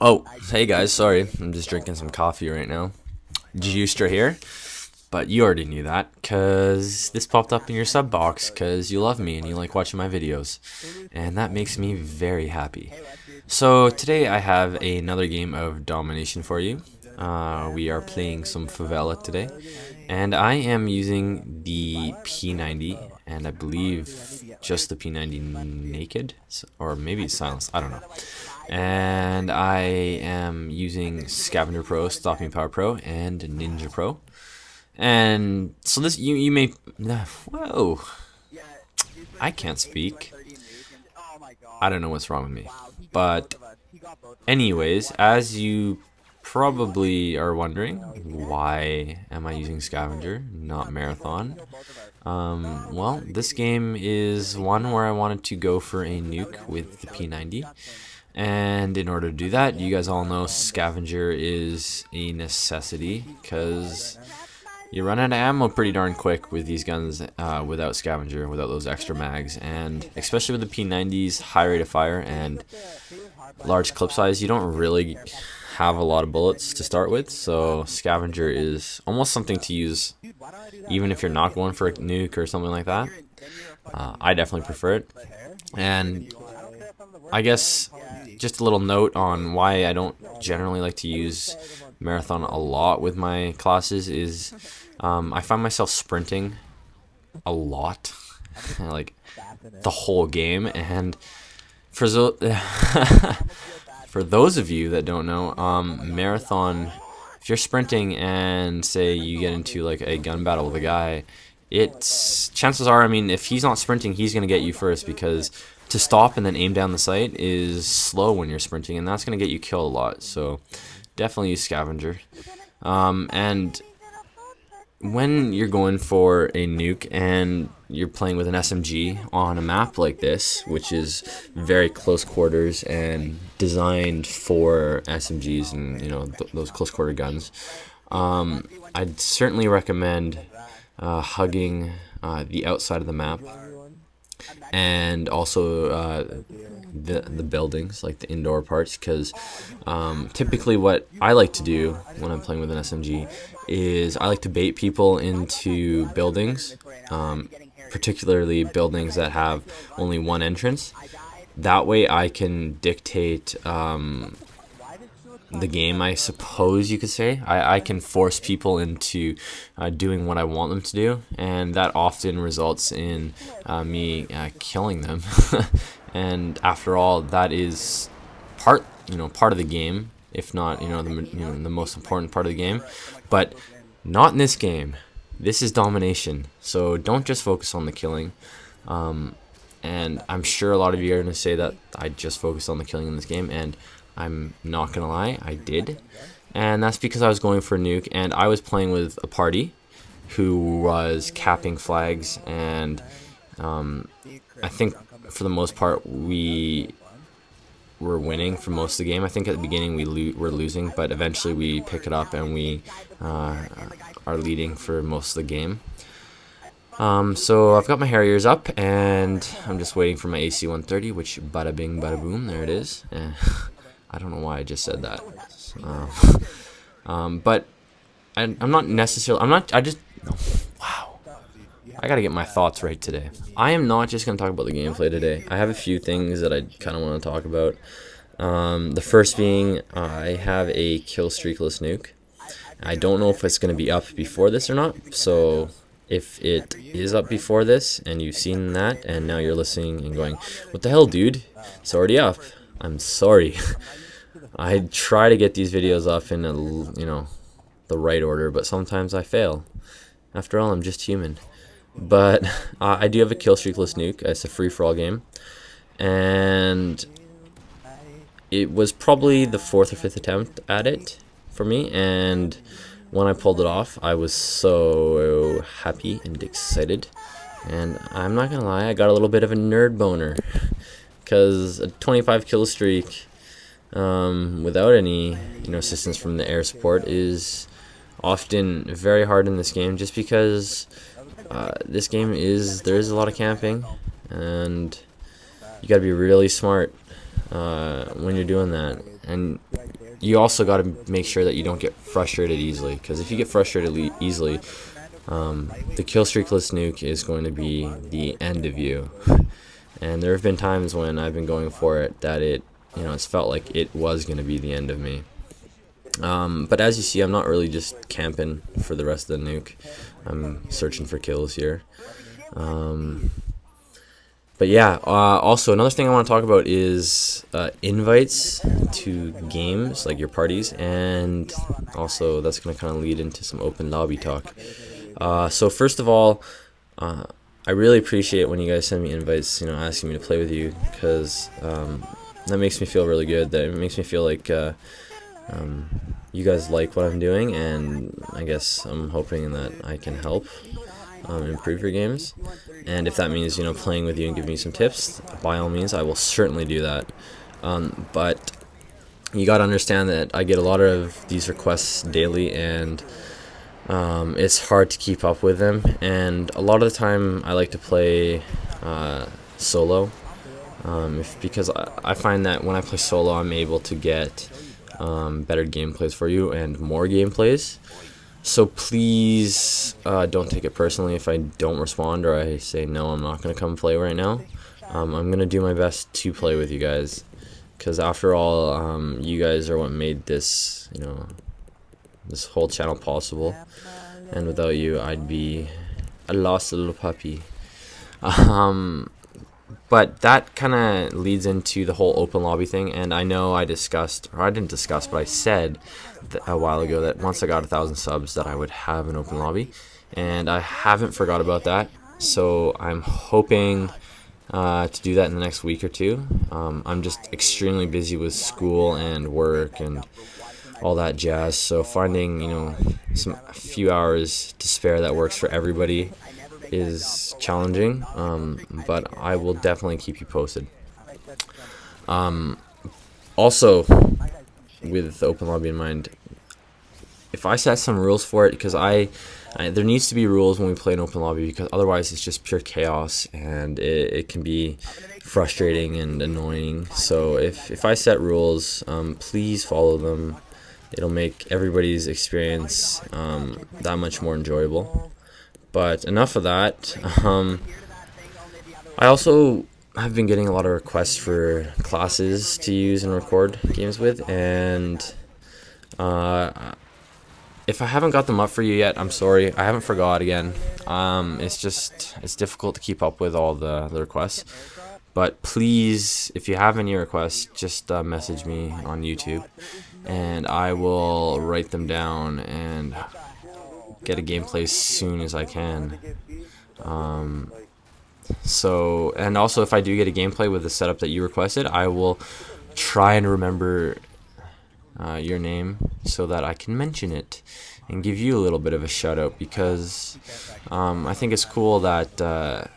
Oh, hey guys, sorry, I'm just drinking some coffee right now. Juicetra here, but you already knew that, because this popped up in your sub box, because you love me and you like watching my videos, and that makes me very happy. So today I have another game of domination for you. We are playing some Favela today, and I am using the P90, and I believe just the P90 naked, or maybe it's silenced, I don't know. And I am using Scavenger Pro, Stopping Power Pro, and Ninja Pro. And so this, you may, whoa, I can't speak. I don't know what's wrong with me. But anyways, as you probably are wondering, why am I using Scavenger, not Marathon? Well, this game is one where I wanted to go for a nuke with the P90. And in order to do that, you guys all know Scavenger is a necessity, because you run out of ammo pretty darn quick with these guns without Scavenger, without those extra mags. And especially with the P90's high rate of fire and large clip size, you don't really have a lot of bullets to start with, so Scavenger is almost something to use even if you're not going for a nuke or something like that. I definitely prefer it. And I guess just a little note on why I don't generally like to use Marathon a lot with my classes is I find myself sprinting a lot, like the whole game. And for those of you that don't know, Marathon, if you're sprinting and say you get into like a gun battle with a guy, it's chances are, I mean, if he's not sprinting, he's gonna get you first, because to stop and then aim down the sight is slow when you're sprinting, and that's going to get you killed a lot. So definitely use Scavenger. And when you're going for a nuke and you're playing with an SMG on a map like this, which is very close quarters and designed for SMGs and those close quarter guns, I'd certainly recommend hugging the outside of the map. And also the buildings, like the indoor parts, because typically what I like to do when I'm playing with an SMG is I like to bait people into buildings, particularly buildings that have only one entrance. That way I can dictate the game, I suppose you could say. I can force people into doing what I want them to do, and that often results in me killing them. And after all, that is part of the game, if not the most important part of the game. But not in this game. This is domination, so don't just focus on the killing. And I'm sure a lot of you are going to say that I just focused on the killing in this game, and I'm not gonna lie, I did. And that's because I was going for a nuke, and I was playing with a party who was capping flags, and I think for the most part we were winning for most of the game. I think at the beginning we were losing, but eventually we pick it up and we are leading for most of the game. So I've got my Harriers up, and I'm just waiting for my AC-130, which bada bing bada boom, there it is. I don't know why I just said that. But I'm not necessarily, wow. I gotta get my thoughts right today. I am not just gonna talk about the gameplay today. I have a few things that I kind of want to talk about. The first being, I have a kill streakless nuke. I don't know if it's gonna be up before this or not, so if it is up before this and you've seen that and now you're listening and going, what the hell, dude, it's already up, I'm sorry. I try to get these videos up in the right order, but sometimes I fail. After all, I'm just human. But I do have a kill streakless nuke. It's a free-for-all game, and it was probably the 4th or 5th attempt at it for me, and when I pulled it off, I was so happy and excited. And I'm not gonna lie, I got a little bit of a nerd boner, because a 25 kill streak without any assistance from the air support is often very hard in this game, just because this game there is a lot of camping, and you gotta be really smart when you're doing that. And you also got to make sure that you don't get frustrated easily, because if you get frustrated easily, the killstreakless nuke is going to be the end of you. And there have been times when I've been going for it that it's felt like it was going to be the end of me. But as you see, I'm not really just camping for the rest of the nuke. I'm searching for kills here. But yeah, also another thing I want to talk about is invites to games, like your parties, and also that's going to kind of lead into some open lobby talk. So first of all, I really appreciate when you guys send me invites, asking me to play with you, because that makes me feel really good. That makes me feel like you guys like what I'm doing, and I guess I'm hoping that I can help improve your games. And if that means playing with you and giving you some tips, by all means I will certainly do that. But you gotta understand that I get a lot of these requests daily, and it's hard to keep up with them, and a lot of the time I like to play solo, because I find that when I play solo I'm able to get better gameplays for you and more gameplays. So please don't take it personally if I don't respond or I say no, I'm not going to come play right now. I'm going to do my best to play with you guys, because after all, you guys are what made this, this whole channel possible, and without you I'd be a lost little puppy. But that kind of leads into the whole open lobby thing, and I know I discussed, or I didn't discuss, but I said a while ago that once I got 1,000 subs that I would have an open lobby, and I haven't forgot about that. So I'm hoping to do that in the next week or two. I'm just extremely busy with school and work and all that jazz, so finding a few hours to spare that works for everybody is challenging, but I will definitely keep you posted. Also, with open lobby in mind, if I set some rules for it, because there needs to be rules when we play an open lobby, because otherwise it's just pure chaos and it can be frustrating and annoying. So if I set rules, please follow them. It'll make everybody's experience that much more enjoyable. But enough of that. I also have been getting a lot of requests for classes to use and record games with, and if I haven't got them up for you yet, I'm sorry. I haven't forgot again. It's difficult to keep up with all the requests. But please, if you have any requests, just message me on YouTube, and I will write them down and get a gameplay as soon as I can. And also, if I do get a gameplay with the setup that you requested, I will try and remember your name so that I can mention it and give you a little bit of a shout out, because I think it's cool that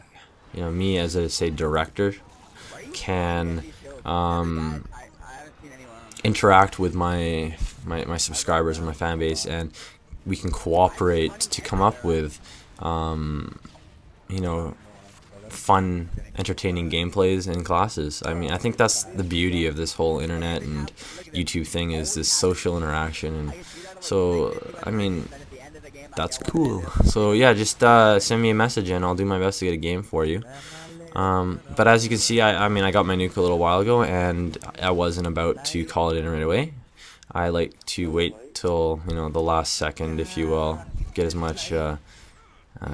me as a director can interact with my subscribers and my fan base, and we can cooperate to come up with fun, entertaining gameplays and classes. I mean, I think that's the beauty of this whole internet and YouTube thing, is this social interaction. And so, I mean, that's cool. So yeah, just send me a message and I'll do my best to get a game for you. But as you can see, I got my nuke a little while ago, and I wasn't about to call it in right away. I like to wait till the last second, if you will, get as much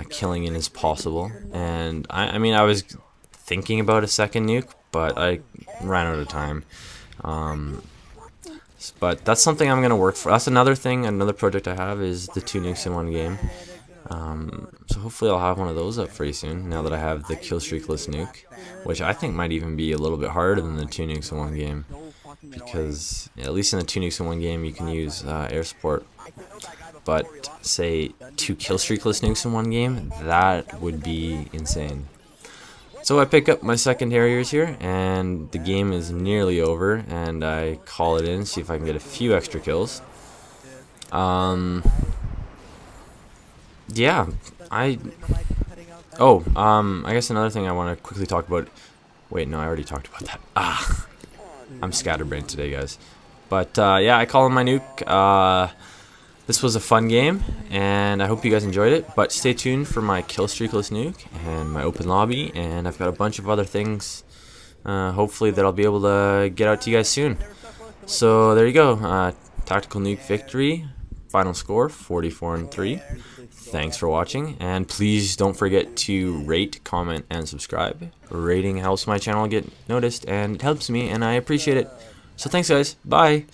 killing in as possible. And I was thinking about a second nuke, but I ran out of time. But that's something I'm gonna work for. That's another thing, another project I have, is the 2 nukes in one game. So hopefully I'll have one of those up pretty soon, now that I have the killstreakless nuke, which I think might even be a little bit harder than the 2 nukes in one game, because at least in the 2 nukes in one game you can use air support, but say 2 killstreakless nukes in one game, that would be insane. So I pick up my second Harriers here, and the game is nearly over, and I call it in, see if I can get a few extra kills. Yeah, I guess another thing I want to quickly talk about. Wait, no, I already talked about that. I'm scatterbrained today, guys. But yeah, I call him my nuke. This was a fun game, and I hope you guys enjoyed it. But stay tuned for my kill streakless nuke and my open lobby, and I've got a bunch of other things. Hopefully that I'll be able to get out to you guys soon. So there you go. Tactical nuke victory. Final score 44-3. Thanks for watching, and please don't forget to rate, comment, and subscribe. Rating helps my channel get noticed, and it helps me, and I appreciate it. So thanks, guys. Bye.